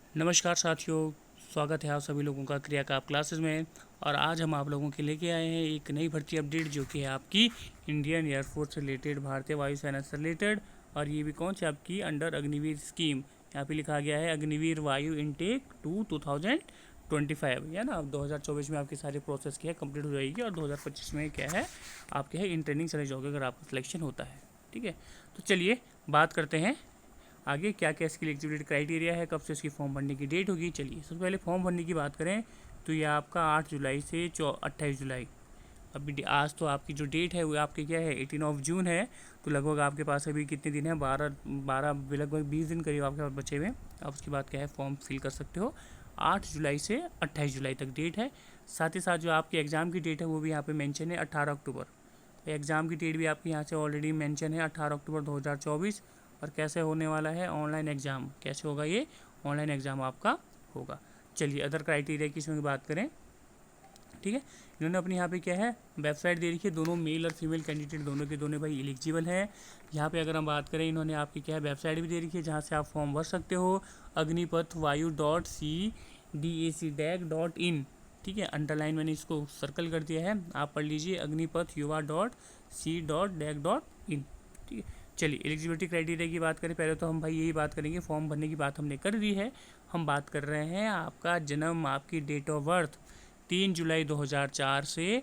नमस्कार साथियों, स्वागत है आप सभी लोगों का क्रियाकाप क्लासेस में। और आज हम आप लोगों के लेके आए हैं एक नई भर्ती अपडेट जो कि है आपकी इंडियन एयरफोर्स से रिलेटेड, भारतीय वायुसेना से रिलेटेड। और ये भी कौन सी आपकी अंडर अग्निवीर स्कीम, यहाँ पे लिखा गया है अग्निवीर वायु इनटेक 2025, या ना। अब 2024 में आपकी सारी प्रोसेस क्या है कंप्लीट हो जाएगी और 2025 में क्या है आपके है इन ट्रेनिंग चले जाओगे अगर आपका सिलेक्शन होता है। ठीक है, तो चलिए बात करते हैं आगे क्या क्या इसकी एलिजिबिलिटी क्राइटेरिया है, कब से इसकी फॉर्म भरने की डेट होगी। चलिए सबसे पहले फॉर्म भरने की बात करें तो ये आपका 8 जुलाई से 28 जुलाई। अभी आज तो आपकी जो डेट है वो आपकी क्या है 18 जून है। तो लगभग आपके पास अभी कितने दिन है, 12 लगभग 20 दिन करीब आपके पास बचे हुए हैं। आप उसके बाद क्या है फॉर्म फिल कर सकते हो। 8 जुलाई से 28 जुलाई तक डेट है। साथ ही साथ जो आपकी एग्ज़ाम की डेट है वो भी यहाँ पे मेंशन है 18 अक्टूबर। एग्ज़ाम की डेट भी आपकी यहाँ से ऑलरेडी मेंशन है 18 अक्टूबर 2024। और कैसे होने वाला है ऑनलाइन एग्ज़ाम, कैसे होगा ये ऑनलाइन एग्ज़ाम आपका होगा। चलिए अदर क्राइटेरिया की इसमें बात करें। ठीक है, इन्होंने अपने यहाँ पे क्या है वेबसाइट दे रखी है, दोनों मेल और फीमेल कैंडिडेट दोनों के दोनों भाई एलिजिबल है। यहाँ पे अगर हम बात करें इन्होंने आपकी क्या है वेबसाइट भी दे रखी है जहाँ से आप फॉर्म भर सकते हो, agnipathvayu.cdac.in। ठीक है, अंडरलाइन मैंने इसको सर्कल कर दिया है, आप पढ़ लीजिए agnipath.yuva.c.dac.in। ठीक है, चलिए एलिजिबिलिटी क्राइटेरिया की बात करें पहले तो हम भाई यही बात करेंगे, फॉर्म भरने की बात हमने कर दी है। हम बात कर रहे हैं आपका जन्म, आपकी डेट ऑफ बर्थ 3 जुलाई 2004 से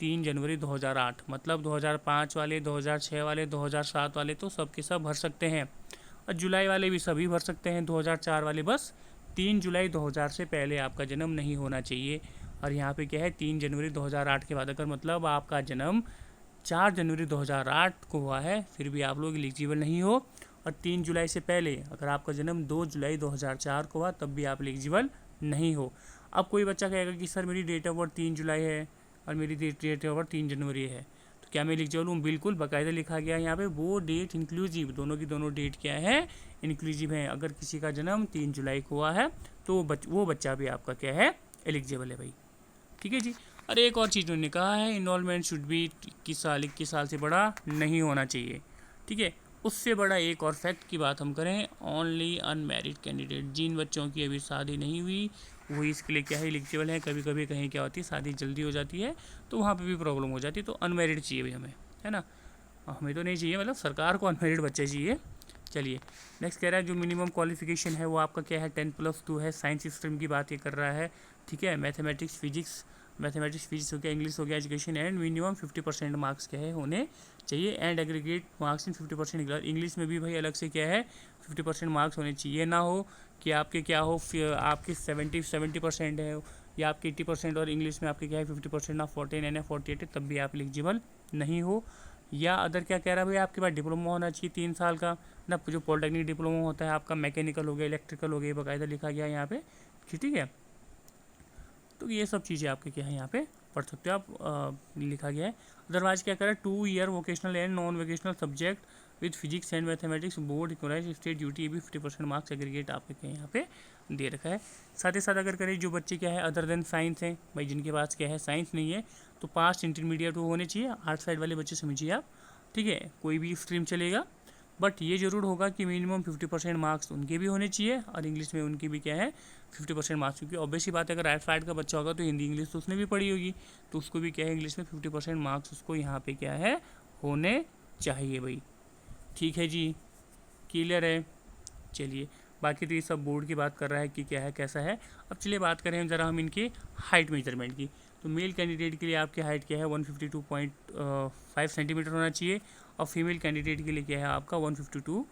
3 जनवरी 2008, मतलब 2005 वाले, 2006 वाले, 2007 वाले तो सब के सब भर सकते हैं। और जुलाई वाले भी सभी भर सकते हैं, 2004 वाले बस 3 जुलाई 2000 से पहले आपका जन्म नहीं होना चाहिए। और यहाँ पे क्या है 3 जनवरी 2008 के बाद अगर मतलब आपका जन्म 4 जनवरी 2008 को हुआ है फिर भी आप लोग एलिजिबल नहीं हो। और 3 जुलाई से पहले अगर आपका जन्म 2 जुलाई 2004 को हुआ तब भी आप एलिजिबल नहीं हो। अब कोई बच्चा कहेगा कि सर मेरी डेट ऑफ बर्थ 3 जुलाई है और मेरी डेट ऑफ बर्थ 3 जनवरी है, तो क्या मैं एलिजिबल हूँ? बिल्कुल, बाकायदा लिखा गया है यहाँ पे वो डेट इंक्लूसिव, दोनों की दोनों डेट क्या है इंक्लूसिव है। अगर किसी का जन्म 3 जुलाई को हुआ है तो वो बच्चा भी आपका क्या है एलिजिबल है भाई। ठीक है जी। और एक और चीज़ उन्होंने कहा है इनरोलमेंट शुड भी 21 साल से बड़ा नहीं होना चाहिए। ठीक है, उससे बड़ा एक और फैक्ट की बात हम करें, ओनली अनमैरिड कैंडिडेट, जिन बच्चों की अभी शादी नहीं हुई वही इसके लिए क्या है एलिजिबल है। कभी कभी कहीं क्या होती है शादी जल्दी हो जाती है तो वहाँ पे भी प्रॉब्लम हो जाती है, तो अनमैरिड चाहिए भाई हमें, है ना। हमें तो नहीं चाहिए, मतलब सरकार को अनमैरिड बच्चे चाहिए। चलिए नेक्स्ट कह रहा है जो मिनिमम क्वालिफिकेशन है वो आपका क्या है 10+2 है, साइंस स्ट्रीम की बात ये कर रहा है। ठीक है, मैथमेटिक्स फिजिक्स हो गया, इंग्लिश हो गया, एजुकेशन एंड मिनिमम 50% मार्क्स क्या है होने चाहिए and aggregate marks in 50%। English में भी भाई अलग से क्या है 50% मार्क्स होने चाहिए, ना हो कि आपके क्या हो आपके 70% है या आपके 80% और इंग्लिश में आपके क्या है 50% ना 49 या 48 है तब भी आप एलिजिबल नहीं हो। या अदर क्या कह रहा है भाई आपके पास डिप्लोमा होना चाहिए 3 साल का ना, जो पॉलिटेक्निक डिप्लोमा होता है आपका, मैकेनिकल हो गया, इलेक्ट्रिकल हो गया, बाकायदा लिखा गया है यहाँ पे। ठीक है, तो ये सब चीज़ें आपके क्या है यहाँ पे पढ़ सकते हो आप, लिखा गया है। अदरवाइज क्या करें 2 year vocational and non vocational subject with physics and mathematics board equalize state duty भी 50% मार्क्स एग्रीगेट आपके क्या यहाँ पे दे रखा है। साथ ही साथ अगर करें जो बच्चे क्या है अदर देन साइंस हैं भाई, जिनके पास क्या है साइंस नहीं है तो पास इंटरमीडिएट वो होने चाहिए। आर्ट साइड वाले बच्चे समझिए आप, ठीक है, कोई भी स्ट्रीम चलेगा, बट ये ज़रूर होगा कि मिनिमम 50% मार्क्स उनके भी होने चाहिए और इंग्लिश में उनकी भी क्या है 50% मार्क्स, क्योंकि ऑब्वियस ही बात है अगर राइट साइड का बच्चा होगा तो हिंदी इंग्लिश तो उसने भी पढ़ी होगी तो उसको भी क्या है इंग्लिश में 50% मार्क्स उसको यहाँ पे क्या है होने चाहिए भाई। ठीक है जी, क्लियर है। चलिए बाकी तो ये सब बोर्ड की बात कर रहा है कि क्या है कैसा है। अब चलिए बात करें ज़रा हम इनके हाइट मेजरमेंट की। तो मेल कैंडिडेट के लिए आपकी हाइट क्या है 152.5 सेंटीमीटर होना चाहिए और फीमेल कैंडिडेट के लिए क्या है आपका 152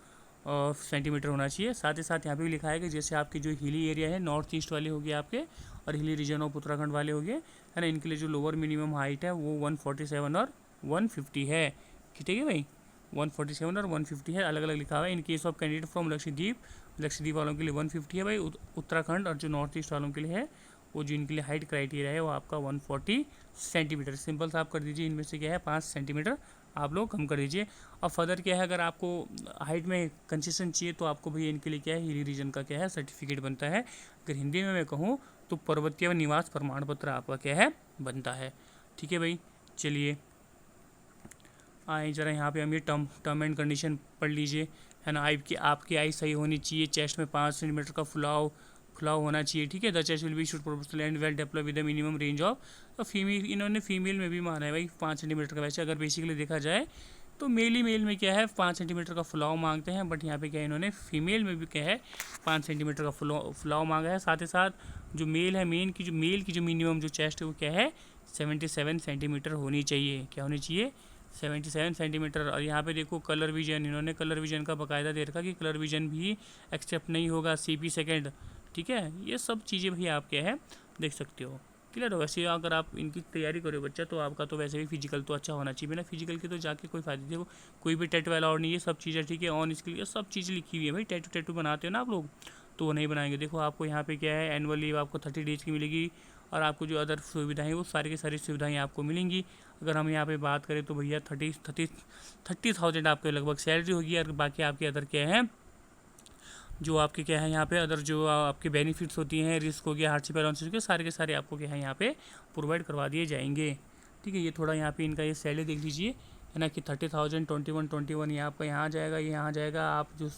सेंटीमीटर होना चाहिए। साथ ही साथ यहाँ पे भी लिखा है कि जैसे आपके जो हिली एरिया है नॉर्थ ईस्ट वाले हो गए आपके और हिली रीजन ऑफ उत्तराखंड वाले हो गए, है ना, इनके लिए जो लोअर मिनिमम हाइट है वो 147 और 150 है। ठीक है भाई, 147 और 150 है, अलग अलग लिखा हुआ है। In case of candidate from Lakshadweep वालों के लिए 150 है भाई, उत्तराखंड और जो नॉर्थ ईस्ट वालों के लिए है वो जो इनके लिए हाइट क्राइटेरिया है वो आपका 140 सेंटीमीटर। सिंपल सा आप कर दीजिए, इनमें से क्या है 5 सेंटीमीटर आप लोग कम कर दीजिए। और फर्दर क्या है अगर आपको हाइट में कंसेशन चाहिए तो आपको भैया इनके लिए क्या है हिली रीजन का क्या है सर्टिफिकेट बनता है। अगर हिंदी में मैं कहूँ तो पर्वतीय निवास प्रमाण पत्र आपका क्या है बनता है। ठीक है भाई, चलिए आए ज़रा यहाँ पे हम ये टर्म एंड कंडीशन पढ़ लीजिए, है ना। आपकी आई सही होनी चाहिए, चेस्ट में 5 सेंटीमीटर का फुलाव, खुलाव होना चाहिए, ठीक है। The chest will be should proportional and well develop with the minimum range of, तो फीमेल, इन्होंने फीमेल में भी माना है भाई 5 सेंटीमीटर का। वैसे अगर बेसिकली देखा जाए तो मेल ही मेल में क्या है 5 सेंटीमीटर का फुलाव मांगते हैं, बट यहाँ पे क्या है इन्होंने फीमेल में भी क्या है 5 सेंटीमीटर का फुलाव मांगा है। साथ ही साथ जो मेल है, मेल की जो मिनिमम जो चेस्ट है वो क्या है 77 सेंटीमीटर होनी चाहिए। क्या होनी चाहिए 77 सेंटीमीटर। और यहाँ पे देखो कलर विजन, इन्होंने कलर विजन का बाकायदा दे रखा कि कलर विजन भी एक्सेप्ट नहीं होगा, CP सेकेंड, ठीक है। ये सब चीज़ें भाई आप क्या है देख सकते हो, क्लियर हो। वैसे अगर आप इनकी तैयारी करो बच्चा तो आपका तो वैसे भी फिजिकल तो अच्छा होना चाहिए, बिना फिजिकल के तो जाके कोई फायदा नहीं। देखो कोई भी टैटू वाला और नहीं, ये सब चीज़ें ठीक है, ऑन स्किल ये सब चीज़ें लिखी हुई है भाई। टैटू बनाते हो ना आप लोग तो वो नहीं बनाएंगे। देखो आपको यहाँ पे क्या है एनुअल लीव आपको 30 डेज़ की मिलेगी, और आपको जो अदर सुविधाएं वो सारी की सारी सुविधाएं आपको मिलेंगी। अगर हम यहाँ पे बात करें तो भैया 30,000 आपके लगभग सैलरी होगी, और बाकी आपके अदर क्या है जो आपके क्या है यहाँ पे अदर जो आपके बेनिफिट्स होती हैं, रिस्क हो गया, हार्डशिप अलाउंसेस हो गया, सारे के सारे आपको क्या है यहाँ पे प्रोवाइड करवा दिए जाएंगे, ठीक है। ये थोड़ा यहाँ पे इनका ये सैलरी देख लीजिए, है ना, कि 30,000 21 ये आपका यहाँ जाएगा, ये यहाँ जाएगा। आप जो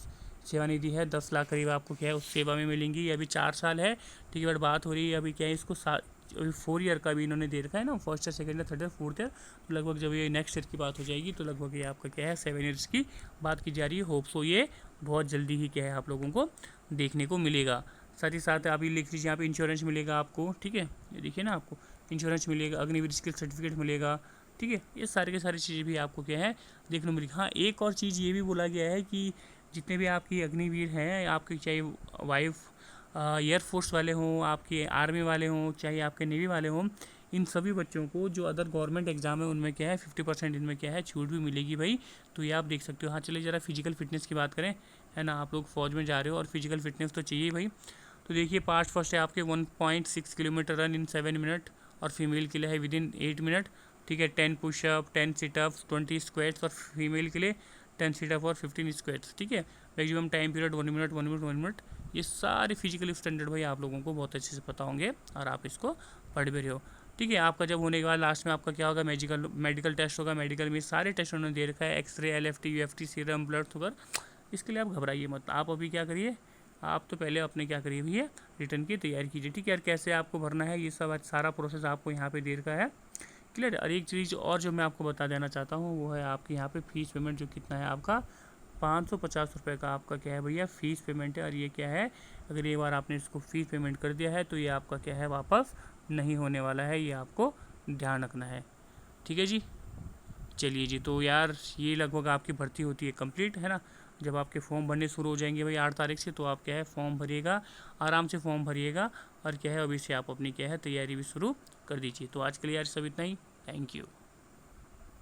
सेवा निधि है 10 लाख करीब आपको क्या है उस सेवा में मिलेंगी। ये अभी 4 साल है, ठीक है। बट बात हो रही है अभी क्या है इसको अभी 4 ईयर का भी इन्होंने दे रखा है ना, first year, second year, third year, fourth year. तो लगभग जब ये नेक्स्ट ईयर की बात हो जाएगी तो लगभग ये आपका क्या है 7 ईयर्स की बात की जा रही है। होप सो ये बहुत जल्दी ही क्या है आप लोगों को देखने को मिलेगा। साथ ही साथ आप ये लिख लीजिए यहाँ पे इंश्योरेंस मिलेगा आपको, ठीक है। ये देखिए ना आपको इंश्योरेंस मिलेगा, अग्निवीर स्किल सर्टिफिकेट मिलेगा, ठीक है। ये सारे के सारी चीज़ें भी आपको क्या है देखने को मिलेगी। हाँ एक और चीज़ ये भी बोला गया है कि जितने भी आपकी अग्निवीर हैं, आपके चाहे वाइफ एयरफोर्स वाले हों, आपके आर्मी वाले हों, चाहे आपके नेवी वाले हों, इन सभी बच्चों को जो अदर गवर्नमेंट एग्जाम है उनमें क्या है 50% इनमें क्या है छूट भी मिलेगी भाई। तो ये आप देख सकते हो। हाँ चलिए ज़रा फिजिकल फिटनेस की बात करें, है ना, आप लोग फौज में जा रहे हो और फिजिकल फिटनेस तो चाहिए भाई। तो देखिए पास्ट फर्स्ट है आपके 1.6 किलोमीटर रन इन 7 मिनट, और फीमेल के लिए है विदिन 8 मिनट, ठीक है। 10 पुशअप, 10 सिटअप्स, 20 स्क्वाट्स, और फीमेल के लिए 10 सिटअप और 15 स्क्वाट्स, ठीक है। Maximum time period 1 minute 1 minute 1 minute. ये सारे फिजिकल स्टैंडर्ड भाई आप लोगों को बहुत अच्छे से पता होंगे और आप इसको पढ़ भी रहे हो, ठीक है। आपका जब होने के बाद लास्ट में आपका क्या होगा मेडिकल टेस्ट होगा। मेडिकल में सारे टेस्ट उन्होंने दे रखा है, x-ray, LFT, UFT, serum, blood sugar. इसके लिए आप घबराइए मत, आप अभी क्या करिए, आप तो पहले अपने क्या करिए भैया रिटर्न की तैयारी कीजिए, ठीक है। यार कैसे आपको भरना है ये सब आज सारा प्रोसेस आपको यहाँ पे दे रखा है, क्लियर। और एक चीज़ और जो मैं आपको बता देना चाहता हूँ वो है आपके यहाँ पे फीस पेमेंट जो कितना है आपका 550 रुपये का आपका क्या है भैया फ़ीस पेमेंट है। और ये क्या है अगर एक बार आपने इसको फ़ीस पेमेंट कर दिया है तो ये आपका क्या है वापस नहीं होने वाला है, ये आपको ध्यान रखना है, ठीक है जी। चलिए जी, तो यार ये लगभग आपकी भर्ती होती है कंप्लीट, है ना। जब आपके फॉर्म भरने शुरू हो जाएंगे भाई 8 तारीख से, तो आप क्या है फॉर्म भरिएगा, आराम से फॉर्म भरिएगा, और क्या है अभी से आप अपनी क्या है तैयारी भी शुरू कर दीजिए। तो आज के लिए यार सब इतना ही, थैंक यू।